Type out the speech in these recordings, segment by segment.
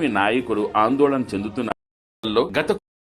నాయకులు ఆందోళన చెందుతున్న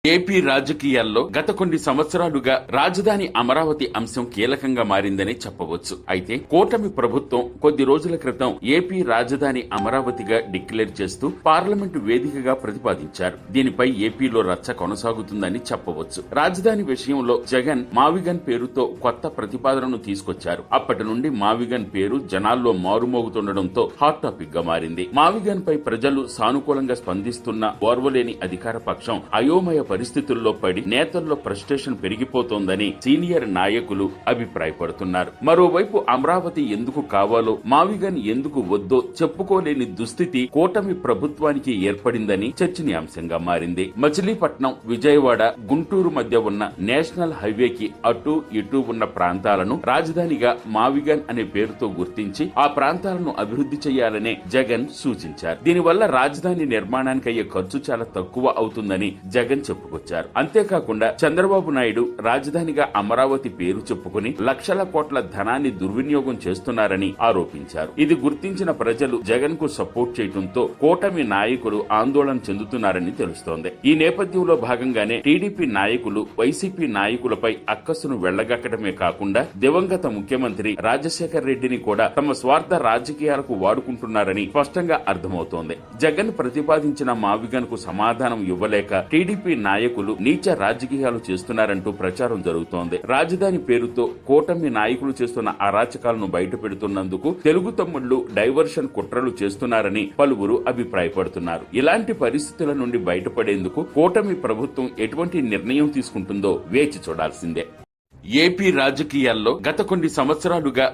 ఏపీ రాజకీయాల్లో గత కొన్ని సంవత్సరాలుగా రాజధాని అమరావతి అంశం కీలకంగా మారిందని చెప్పవచ్చు. అయితే కూటమి ప్రభుత్వం కొద్ది రోజుల క్రితం ఏపీ రాజధాని అమరావతిగా డిక్లేర్ చేస్తూ పార్లమెంటు వేదికగా ప్రతిపాదించారు. దీనిపై ఏపీలో రచ్చ కొనసాగుతుందని చెప్పవచ్చు. రాజధాని విషయంలో జగన్ మావిగన్ పేరుతో కొత్త ప్రతిపాదనను తీసుకొచ్చారు. అప్పటి నుండి మావిగన్ పేరు జనాల్లో మారుమోగుతుండటంతో హాట్ టాపిక్ గా మారింది. మావిగన్ పై ప్రజలు సానుకూలంగా స్పందిస్తున్న ఓర్వలేని అధికార పక్షం అయోమయ పరిస్థితుల్లో పడి నేతల్లో ఫ్రస్ట్రేషన్ పెరిగిపోతోందని సీనియర్ నాయకులు అభిప్రాయపడుతున్నారు. మరోవైపు అమరావతి ఎందుకు కావాలో మావిగన్ ఎందుకు వద్దో చెప్పుకోలేని దుస్థితి కూటమి ప్రభుత్వానికి ఏర్పడిందని చర్చనీయాంశంగా మారింది. మచిలీపట్నం, విజయవాడ, గుంటూరు మధ్య ఉన్న నేషనల్ హైవేకి అటు ఇటు ఉన్న ప్రాంతాలను రాజధానిగా మావిగన్ అనే పేరుతో గుర్తించి ఆ ప్రాంతాలను అభివృద్ధి చేయాలనే జగన్ సూచించారు. దీనివల్ల రాజధాని నిర్మాణానికి అయ్యే ఖర్చు చాలా తక్కువ అవుతుందని జగన్ చెప్పుకొచ్చారు. అంతేకాకుండా చంద్రబాబు నాయుడు రాజధానిగా అమరావతి పేరు చెప్పుకుని లక్షల కోట్ల ధనాన్ని దుర్వినియోగం చేస్తున్నారని ఆరోపించారు. ఇది గుర్తించిన ప్రజలు జగన్ కు సపోర్ట్ చేయడంతో కూటమి నాయకులు ఆందోళన చెందుతున్నారని తెలుస్తోంది. ఈ నేపథ్యంలో భాగంగానే టీడీపీ నాయకులు వైసీపీ నాయకులపై అక్కసును వెళ్లగక్కడమే కాకుండా దివంగత ముఖ్యమంత్రి రాజశేఖర్ రెడ్డిని కూడా తమ స్వార్థ రాజకీయాలకు వాడుకుంటున్నారని స్పష్టంగా అర్థమవుతోంది. జగన్ ప్రతిపాదించిన మావిగన్ కు సమాధానం ఇవ్వలేక టీడీపీ నాయకులు నీచ రాజకీయాలు చేస్తున్నారంటూ ప్రచారం జరుగుతోంది. రాజధాని పేరుతో కూటమి నాయకులు చేస్తున్న అరాచకాలను బయటపెడుతున్నందుకు తెలుగు తమ్ముళ్లు డైవర్షన్ కుట్రలు చేస్తున్నారని పలువురు అభిప్రాయపడుతున్నారు. ఇలాంటి పరిస్థితుల నుండి బయటపడేందుకు కూటమి ప్రభుత్వం ఎటువంటి నిర్ణయం తీసుకుంటుందో వేచి చూడాల్సిందే. ఏపీ రాజకీయాల్లో గత కొన్ని సంవత్సరాలుగా